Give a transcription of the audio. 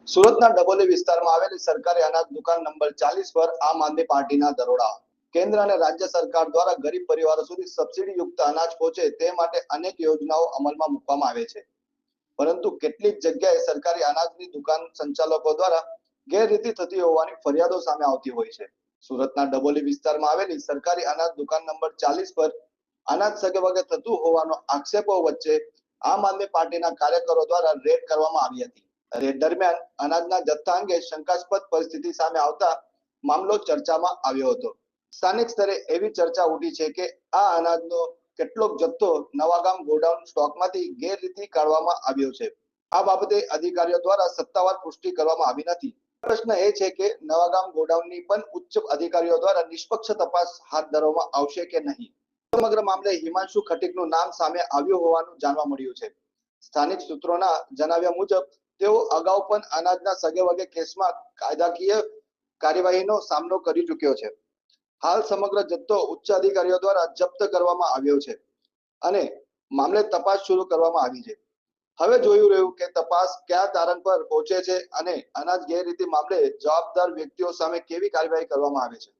સુરતના ડબોલી વિસ્તારમાં આવેલી સરકારી અનાજ દુકાન નંબર 40 પર આમ આદમી પાર્ટીના દરોડા. કેન્દ્ર અને રાજ્ય સરકાર દ્વારા ગરીબ પરિવારો સુધી સબસિડી યુક્ત અનાજ પહોંચે તે માટે અનેક યોજનાઓ અમલમાં મૂકવામાં આવે છે, પરંતુ કેટલીક જગ્યાએ સરકારી અનાજની દુકાન સંચાલકો દ્વારા ગેરરીતિ થતી હોવાની ફરિયાદો સામે આવતી હોય છે. સુરતના ડબોલી વિસ્તારમાં આવેલી સરકારી અનાજ દુકાન નંબર 40 પર અનાજ સગેવગે થતું હોવાનો આક્ષેપો વચ્ચે આમ આદમી પાર્ટીના કાર્યકરો દ્વારા રેડ કરવામાં આવી હતી. રેડ દરમિયાન અનાજના જથ્થા અંગે શંકાસ્પદ પરિસ્થિતિ સામે આવતા મામલો ચર્ચામાં આવ્યો હતો. સ્થાનિક સ્તરે એવી ચર્ચા ઉઠી છે કે આ અનાજનો કેટલોક જથ્થો નવાગામ ગોડાઉન સ્ટોકમાંથી ગેરરીતિ કાઢવામાં આવ્યો છે. આ બાબતે અધિકારીઓ દ્વારા સત્તાવાર પુષ્ટિ કરવામાં આવી નથી. પ્રશ્ન એ છે કે નવાગામ ગોડાઉનની પણ ઉચ્ચ અધિકારીઓ દ્વારા નિષ્પક્ષ તપાસ હાથ ધરવામાં આવશે કે નહીં. સમગ્ર મામલે હિમાંશુ ખટીકનું નામ સામે આવ્યું હોવાનું જાણવા મળ્યું છે. સ્થાનિક સૂત્રોના જણાવ્યા મુજબ તેઓ અગાઉ પણ અનાજના સગેવગે કેસમાં કાયદાકીય કાર્યવાહીનો સામનો કરી ચૂક્યો છે. હાલ સમગ્ર જથ્થો ઉચ્ચ અધિકારીઓ દ્વારા જપ્ત કરવામાં આવ્યો છે અને મામલે તપાસ શરૂ કરવામાં આવી છે. હવે જોયું રહ્યું કે તપાસ કયા તારણ પર પહોંચે છે અને અનાજ ગેરરીતિ મામલે જવાબદાર વ્યક્તિઓ સામે કેવી કાર્યવાહી કરવામાં આવે છે.